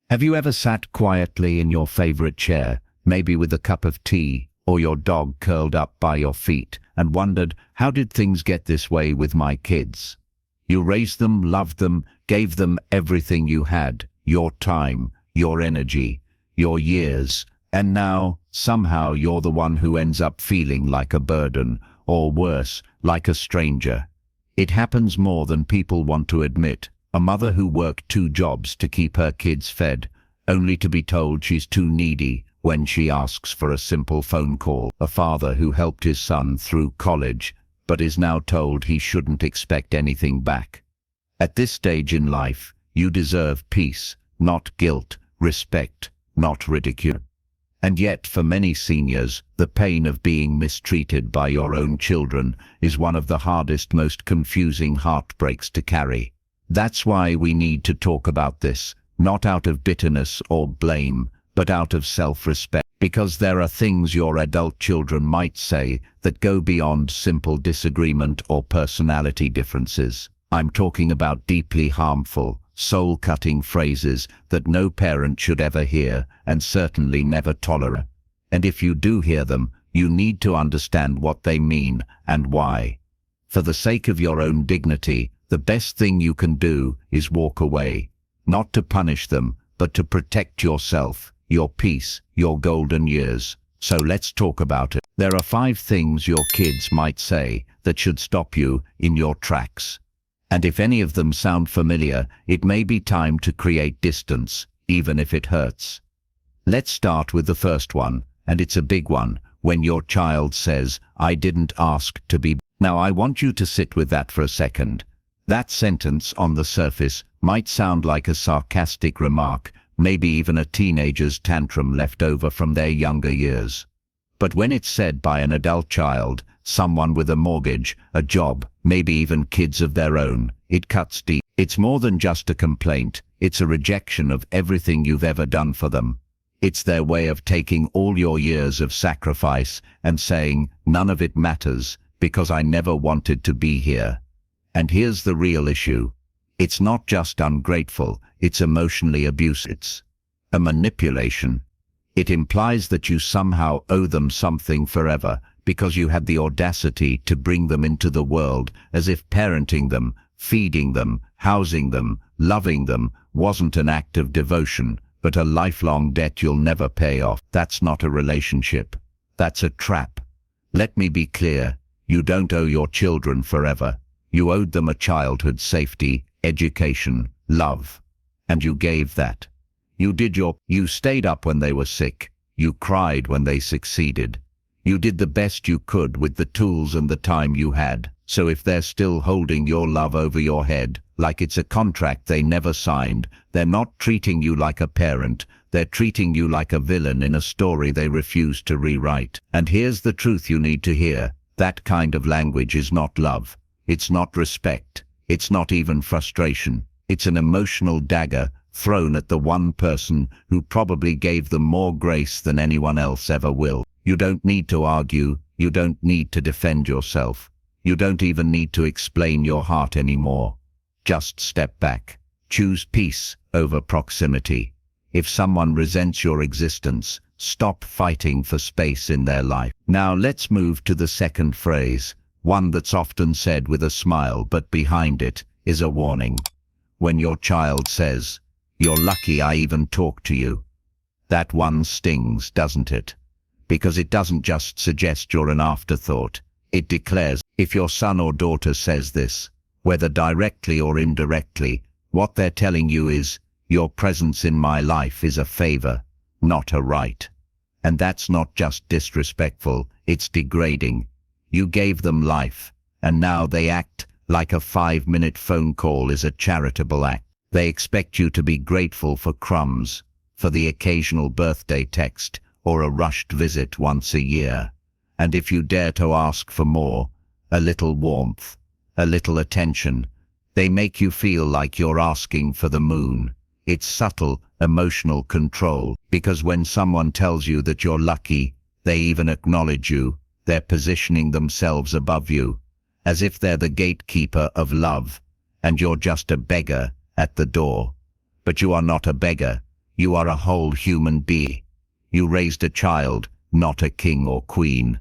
Have you ever sat quietly in your favorite chair, maybe with a cup of tea or your dog curled up by your feet, and wondered, how did things get this way with my kids? You raised them, loved them, gave them everything you had, your time, your energy, your years, and now, somehow you're the one who ends up feeling like a burden, or worse, like a stranger. It happens more than people want to admit. A mother who worked 2 jobs to keep her kids fed, only to be told she's too needy when she asks for a simple phone call. A father who helped his son through college, but is now told he shouldn't expect anything back. At this stage in life, you deserve peace, not guilt, respect, not ridicule. And yet, for many seniors, the pain of being mistreated by your own children is one of the hardest, most confusing heartbreaks to carry. That's why we need to talk about this, not out of bitterness or blame, but out of self-respect. Because there are things your adult children might say that go beyond simple disagreement or personality differences. I'm talking about deeply harmful, soul-cutting phrases that no parent should ever hear and certainly never tolerate. And if you do hear them, you need to understand what they mean and why. For the sake of your own dignity, the best thing you can do is walk away, not to punish them, but to protect yourself, your peace, your golden years. So let's talk about it. There are 5 things your kids might say that should stop you in your tracks. And if any of them sound familiar, it may be time to create distance, even if it hurts. Let's start with the first one, and it's a big one, when your child says, "I didn't ask to be." Now I want you to sit with that for a second. That sentence on the surface might sound like a sarcastic remark, maybe even a teenager's tantrum left over from their younger years. But when it's said by an adult child, someone with a mortgage, a job, maybe even kids of their own, it cuts deep. It's more than just a complaint, it's a rejection of everything you've ever done for them. It's their way of taking all your years of sacrifice and saying, none of it matters, because I never wanted to be here. And here's the real issue. It's not just ungrateful, it's emotionally abusive. It's a manipulation. It implies that you somehow owe them something forever because you had the audacity to bring them into the world, as if parenting them, feeding them, housing them, loving them wasn't an act of devotion, but a lifelong debt you'll never pay off. That's not a relationship. That's a trap. Let me be clear. You don't owe your children forever. You owed them a childhood safety, education, love. And you gave that. You stayed up when they were sick. You cried when they succeeded. You did the best you could with the tools and the time you had. So if they're still holding your love over your head, like it's a contract they never signed, they're not treating you like a parent, they're treating you like a villain in a story they refuse to rewrite. And here's the truth you need to hear. That kind of language is not love. It's not respect. It's not even frustration. It's an emotional dagger thrown at the one person who probably gave them more grace than anyone else ever will. You don't need to argue. You don't need to defend yourself. You don't even need to explain your heart anymore. Just step back. Choose peace over proximity. If someone resents your existence, stop fighting for space in their life. Now let's move to the second phrase, one that's often said with a smile, but behind it is a warning. When your child says, "You're lucky I even talked to you," that one stings, doesn't it? Because it doesn't just suggest you're an afterthought. It declares, if your son or daughter says this, whether directly or indirectly, what they're telling you is, your presence in my life is a favor, not a right. And that's not just disrespectful, it's degrading. You gave them life, and now they act like a 5-minute phone call is a charitable act. They expect you to be grateful for crumbs, for the occasional birthday text, or a rushed visit once a year. And if you dare to ask for more, a little warmth, a little attention, they make you feel like you're asking for the moon. It's subtle, emotional control, because when someone tells you that you're lucky, they even acknowledge you. They're positioning themselves above you, as if they're the gatekeeper of love, and you're just a beggar at the door. But you are not a beggar. You are a whole human being. You raised a child, not a king or queen.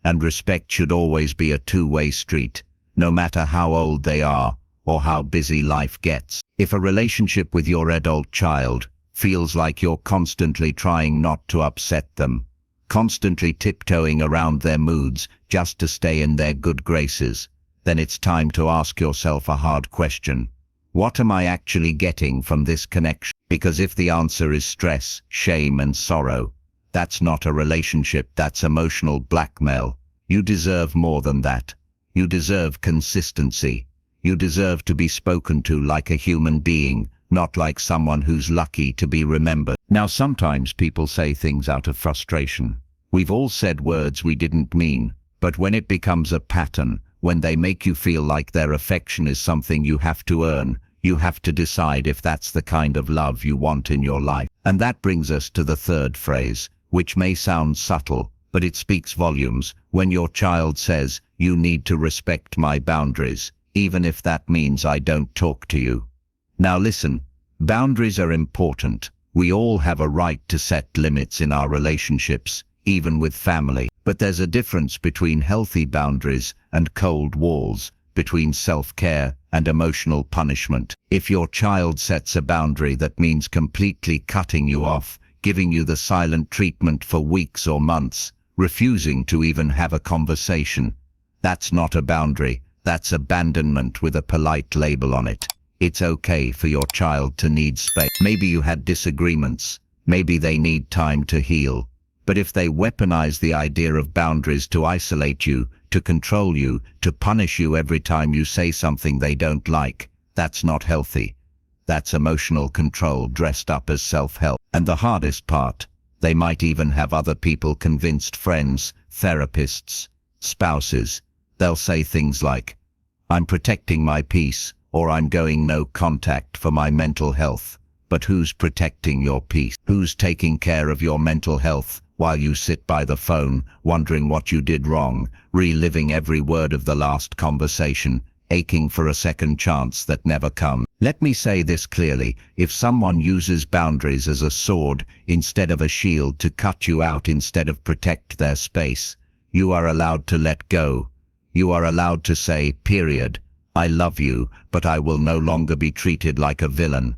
And respect should always be a two-way street, no matter how old they are or how busy life gets. If a relationship with your adult child feels like you're constantly trying not to upset them, constantly tiptoeing around their moods just to stay in their good graces, then it's time to ask yourself a hard question. What am I actually getting from this connection? Because if the answer is stress, shame and sorrow, that's not a relationship, that's emotional blackmail. You deserve more than that. You deserve consistency. You deserve to be spoken to like a human being, not like someone who's lucky to be remembered. Now, sometimes people say things out of frustration. We've all said words we didn't mean, but when it becomes a pattern, when they make you feel like their affection is something you have to earn, you have to decide if that's the kind of love you want in your life. And that brings us to the third phrase, which may sound subtle, but it speaks volumes. When your child says, "You need to respect my boundaries, even if that means I don't talk to you." Now listen, boundaries are important. We all have a right to set limits in our relationships, even with family. But there's a difference between healthy boundaries and cold walls, between self-care and emotional punishment. If your child sets a boundary that means completely cutting you off, giving you the silent treatment for weeks or months, refusing to even have a conversation, that's not a boundary, that's abandonment with a polite label on it. It's okay for your child to need space. Maybe you had disagreements, maybe they need time to heal. But if they weaponize the idea of boundaries to isolate you, to control you, to punish you every time you say something they don't like, that's not healthy. That's emotional control dressed up as self-help. And the hardest part, they might even have other people convinced, friends, therapists, spouses. They'll say things like, "I'm protecting my peace," or "I'm going no contact for my mental health." But who's protecting your peace? Who's taking care of your mental health while you sit by the phone, wondering what you did wrong, reliving every word of the last conversation, aching for a second chance that never comes? Let me say this clearly, if someone uses boundaries as a sword instead of a shield to cut you out instead of protect their space, you are allowed to let go. You are allowed to say, period, "I love you, but I will no longer be treated like a villain."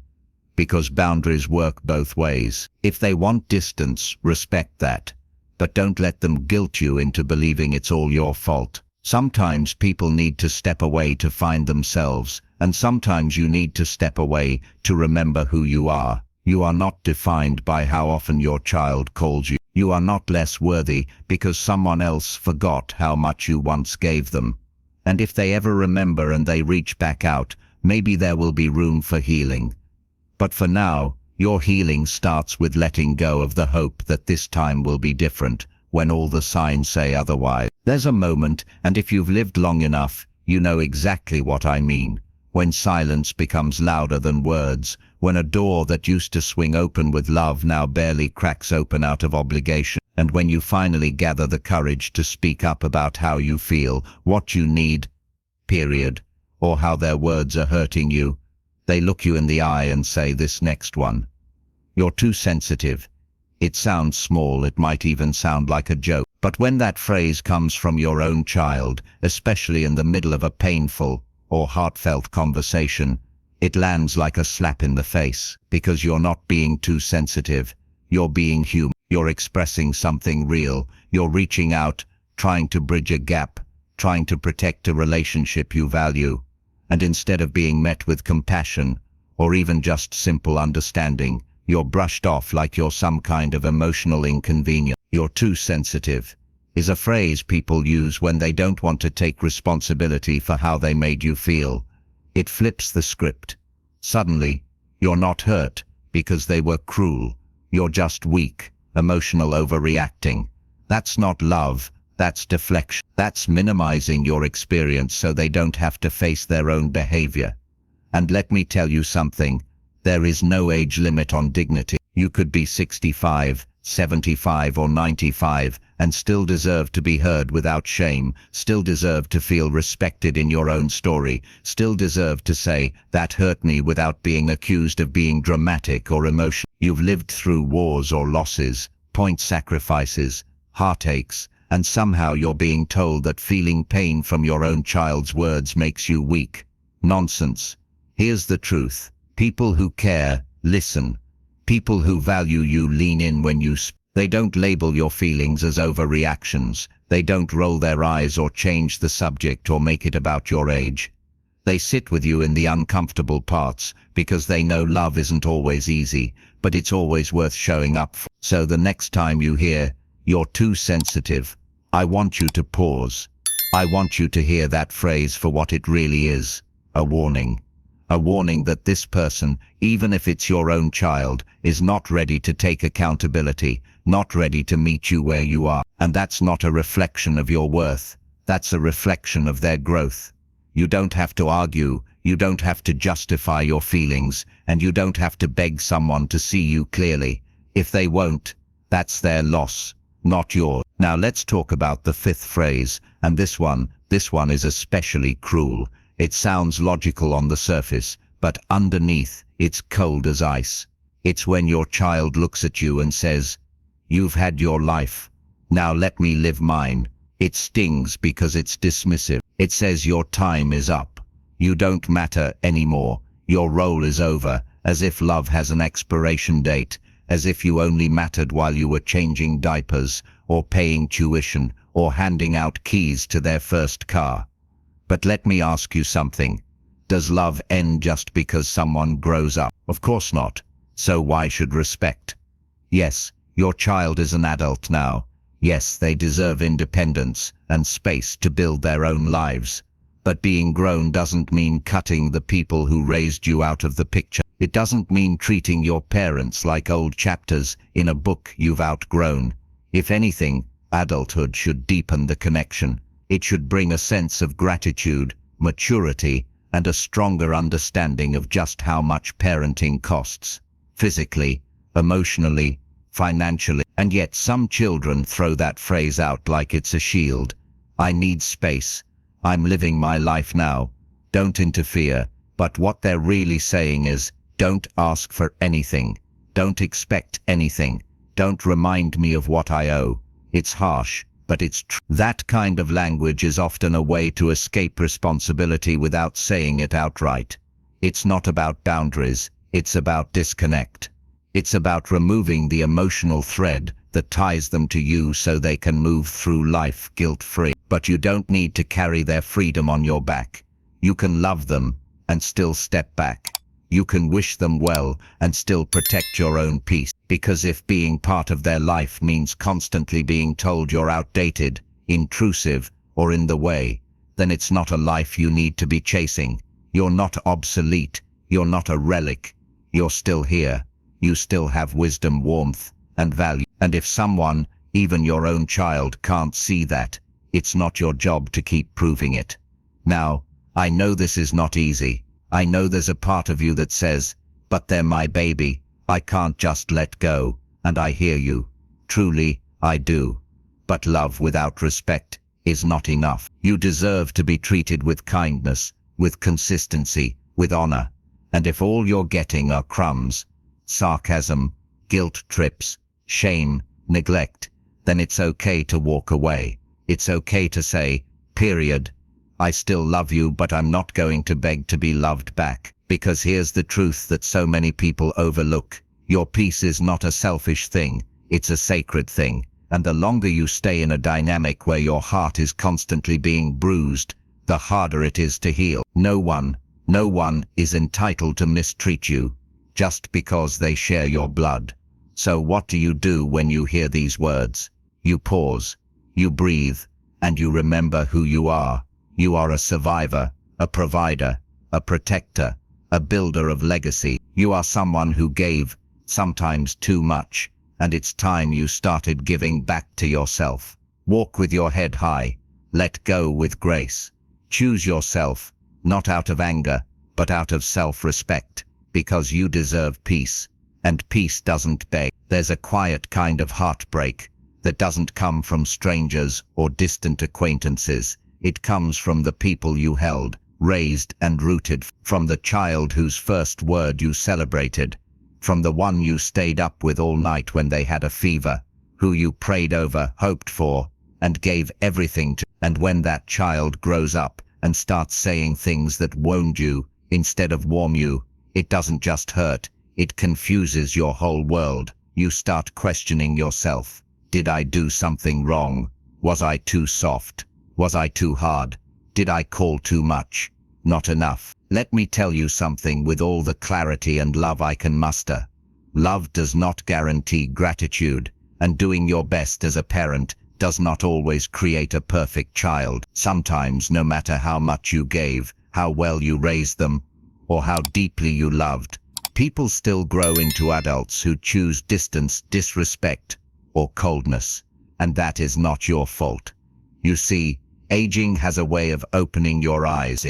Because boundaries work both ways. If they want distance, respect that. But don't let them guilt you into believing it's all your fault. Sometimes people need to step away to find themselves, and sometimes you need to step away to remember who you are. You are not defined by how often your child calls you. You are not less worthy because someone else forgot how much you once gave them. And if they ever remember and they reach back out, maybe there will be room for healing. But for now, your healing starts with letting go of the hope that this time will be different, when all the signs say otherwise. There's a moment, and if you've lived long enough, you know exactly what I mean. When silence becomes louder than words, when a door that used to swing open with love now barely cracks open out of obligation, and when you finally gather the courage to speak up about how you feel, what you need, period, or how their words are hurting you, they look you in the eye and say, "This next one. You're too sensitive." It sounds small, it might even sound like a joke. But when that phrase comes from your own child, especially in the middle of a painful or heartfelt conversation, it lands like a slap in the face. Because you're not being too sensitive, you're being human. You're expressing something real. You're reaching out, trying to bridge a gap, trying to protect a relationship you value. And instead of being met with compassion, or even just simple understanding, you're brushed off like you're some kind of emotional inconvenience. "You're too sensitive" is a phrase people use when they don't want to take responsibility for how they made you feel. It flips the script. Suddenly, you're not hurt because they were cruel. You're just weak, emotional overreacting. That's not love. That's deflection. That's minimizing your experience so they don't have to face their own behavior. And let me tell you something, there is no age limit on dignity. You could be 65, 75 or 95 and still deserve to be heard without shame, still deserve to feel respected in your own story, still deserve to say, "That hurt me," without being accused of being dramatic or emotional. You've lived through wars or losses, point sacrifices, heartaches, and somehow you're being told that feeling pain from your own child's words makes you weak. Nonsense. Here's the truth. People who care, listen. People who value you lean in when you speak. They don't label your feelings as overreactions. They don't roll their eyes or change the subject or make it about your age. They sit with you in the uncomfortable parts because they know love isn't always easy, but it's always worth showing up for. So the next time you hear, "You're too sensitive," I want you to pause. I want you to hear that phrase for what it really is. A warning. A warning that this person, even if it's your own child, is not ready to take accountability, not ready to meet you where you are. And that's not a reflection of your worth. That's a reflection of their growth. You don't have to argue, you don't have to justify your feelings, and you don't have to beg someone to see you clearly. If they won't, that's their loss, not yours. Now let's talk about the fifth phrase, and this one is especially cruel. It sounds logical on the surface, but underneath, it's cold as ice. It's when your child looks at you and says, "You've had your life. Now let me live mine." It stings because it's dismissive. It says your time is up. You don't matter anymore. Your role is over, as if love has an expiration date, as if you only mattered while you were changing diapers, or paying tuition, or handing out keys to their first car. But let me ask you something. Does love end just because someone grows up? Of course not. So why should respect? Yes, your child is an adult now. Yes, they deserve independence and space to build their own lives. But being grown doesn't mean cutting the people who raised you out of the picture. It doesn't mean treating your parents like old chapters in a book you've outgrown. If anything, adulthood should deepen the connection. It should bring a sense of gratitude, maturity, and a stronger understanding of just how much parenting costs. Physically, emotionally, financially. And yet some children throw that phrase out like it's a shield. I need space. I'm living my life now. Don't interfere. But what they're really saying is, don't ask for anything. Don't expect anything. Don't remind me of what I owe. It's harsh, but it's true. That kind of language is often a way to escape responsibility without saying it outright. It's not about boundaries. It's about disconnect. It's about removing the emotional thread that ties them to you so they can move through life guilt-free. But you don't need to carry their freedom on your back. You can love them and still step back. You can wish them well and still protect your own peace. Because if being part of their life means constantly being told you're outdated, intrusive, or in the way, then it's not a life you need to be chasing. You're not obsolete. You're not a relic. You're still here. You still have wisdom, warmth, and value. And if someone, even your own child, can't see that, it's not your job to keep proving it. Now, I know this is not easy. I know there's a part of you that says, but they're my baby. I can't just let go. And I hear you. Truly, I do. But love without respect is not enough. You deserve to be treated with kindness, with consistency, with honor. And if all you're getting are crumbs, sarcasm, guilt trips, shame, neglect, then it's okay to walk away. It's okay to say, period. I still love you, but I'm not going to beg to be loved back. Because here's the truth that so many people overlook. Your peace is not a selfish thing. It's a sacred thing. And the longer you stay in a dynamic where your heart is constantly being bruised, the harder it is to heal. No one is entitled to mistreat you just because they share your blood. So what do you do when you hear these words? You pause, you breathe, and you remember who you are. You are a survivor, a provider, a protector, a builder of legacy. You are someone who gave, sometimes too much, and it's time you started giving back to yourself. Walk with your head high. Let go with grace. Choose yourself, not out of anger, but out of self-respect, because you deserve peace. And peace doesn't beg. There's a quiet kind of heartbreak that doesn't come from strangers or distant acquaintances. It comes from the people you held, raised and rooted, from the child whose first word you celebrated, From the one you stayed up with all night when they had a fever, who you prayed over, hoped for, and gave everything to. And when that child grows up and starts saying things that wound you instead of warm you, it doesn't just hurt, it confuses your whole world. You start questioning yourself. Did I do something wrong? Was I too soft? Was I too hard? Did I call too much? Not enough. Let me tell you something with all the clarity and love I can muster. Love does not guarantee gratitude, and doing your best as a parent does not always create a perfect child. Sometimes, no matter how much you gave, how well you raised them, or how deeply you loved, people still grow into adults who choose distance, disrespect, or coldness, and that is not your fault. You see, aging has a way of opening your eyes.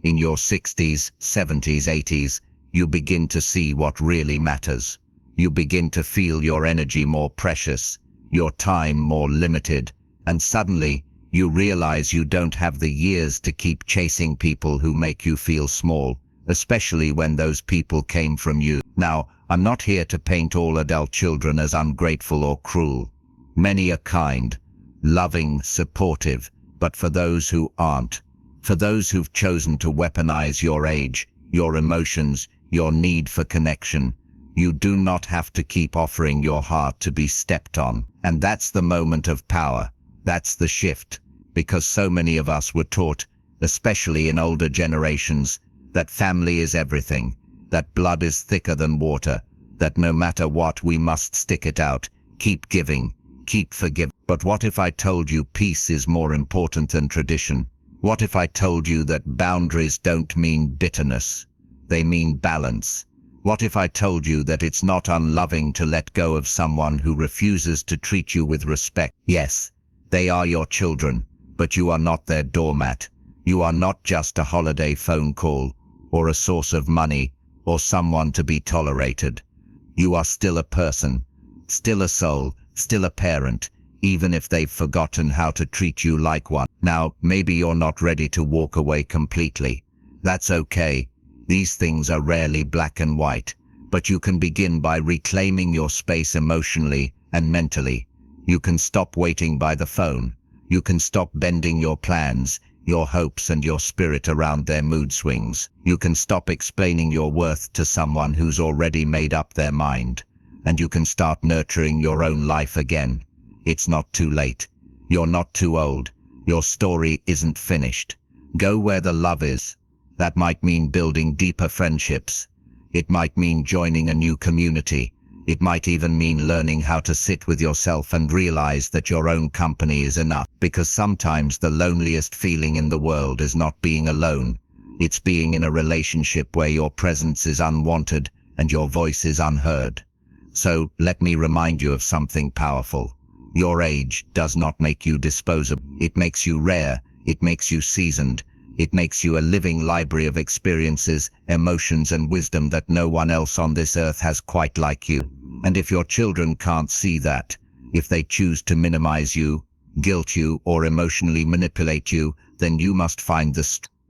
In your 60s, 70s, 80s, you begin to see what really matters. You begin to feel your energy more precious, your time more limited, and suddenly you realize you don't have the years to keep chasing people who make you feel small, especially when those people came from you. Now, I'm not here to paint all adult children as ungrateful or cruel. Many are kind, loving, supportive, but for those who aren't, for those who've chosen to weaponize your age, your emotions, your need for connection, you do not have to keep offering your heart to be stepped on. And that's the moment of power. That's the shift. Because so many of us were taught, especially in older generations, that family is everything, that blood is thicker than water, that no matter what we must stick it out, keep giving, keep forgiving. But what if I told you peace is more important than tradition? What if I told you that boundaries don't mean bitterness? They mean balance. What if I told you that it's not unloving to let go of someone who refuses to treat you with respect? Yes, they are your children, but you are not their doormat. You are not just a holiday phone call, or a source of money, or someone to be tolerated. You are still a person, still a soul, still a parent, even if they've forgotten how to treat you like one. Now, maybe you're not ready to walk away completely. That's okay. These things are rarely black and white, but you can begin by reclaiming your space emotionally and mentally. You can stop waiting by the phone. You can stop bending your plans, your hopes and your spirit around their mood swings. You can stop explaining your worth to someone who's already made up their mind. And you can start nurturing your own life again. It's not too late. You're not too old. Your story isn't finished. Go where the love is. That might mean building deeper friendships. It might mean joining a new community. It might even mean learning how to sit with yourself and realize that your own company is enough. Because sometimes the loneliest feeling in the world is not being alone. It's being in a relationship where your presence is unwanted and your voice is unheard. So, let me remind you of something powerful. Your age does not make you disposable. It makes you rare. It makes you seasoned. It makes you a living library of experiences, emotions and wisdom that no one else on this earth has quite like you. And if your children can't see that, if they choose to minimize you, guilt you, or emotionally manipulate you, then you must find the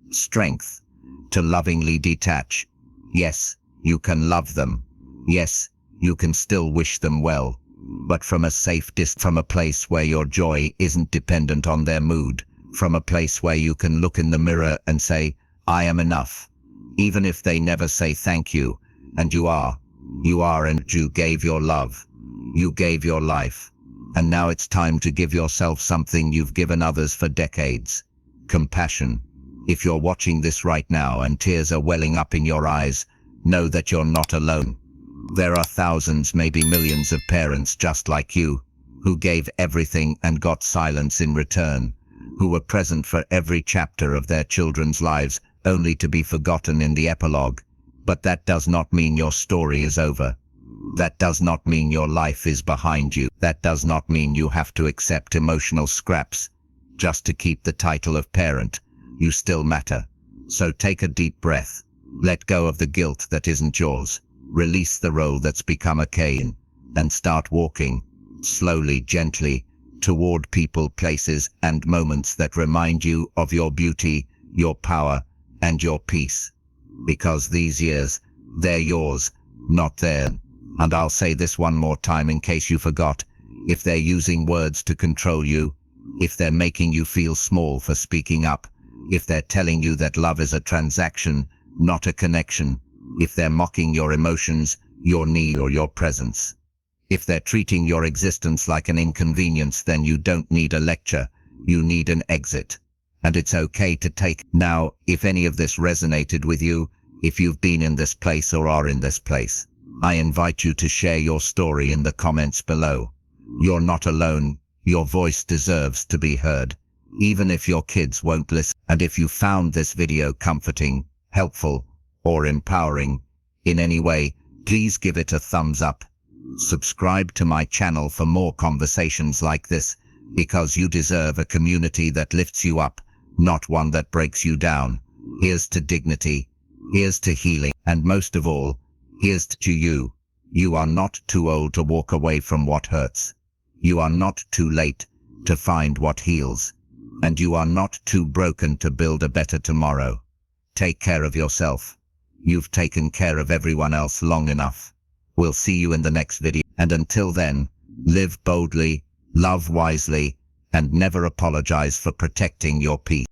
strength to lovingly detach. Yes, you can love them. Yes, you can still wish them well, but from a safe distance, from a place where your joy isn't dependent on their mood. From a place where you can look in the mirror and say, I am enough. Even if they never say thank you, and you are, and you gave your love. You gave your life. And now it's time to give yourself something you've given others for decades. Compassion. If you're watching this right now and tears are welling up in your eyes, know that you're not alone. There are thousands, maybe millions of parents just like you, who gave everything and got silence in return. Who were present for every chapter of their children's lives, only to be forgotten in the epilogue. But that does not mean your story is over. That does not mean your life is behind you. That does not mean you have to accept emotional scraps just to keep the title of parent. You still matter. So take a deep breath. Let go of the guilt that isn't yours. Release the role that's become a cane, and start walking, slowly, gently, toward people, places, and moments that remind you of your beauty, your power, and your peace. Because these years, they're yours, not theirs. And I'll say this one more time in case you forgot. If they're using words to control you, if they're making you feel small for speaking up, if they're telling you that love is a transaction, not a connection, if they're mocking your emotions, your need or your presence, if they're treating your existence like an inconvenience, then you don't need a lecture, you need an exit. And it's okay to take. Now, if any of this resonated with you, if you've been in this place or are in this place, I invite you to share your story in the comments below. You're not alone, your voice deserves to be heard, even if your kids won't listen. And if you found this video comforting, helpful, or empowering in any way, please give it a thumbs up. Subscribe to my channel for more conversations like this, because you deserve a community that lifts you up, not one that breaks you down. Here's to dignity, here's to healing, and most of all, here's to you. You are not too old to walk away from what hurts. You are not too late to find what heals. And you are not too broken to build a better tomorrow. Take care of yourself. You've taken care of everyone else long enough. We'll see you in the next video. And until then, live boldly, love wisely, and never apologize for protecting your peace.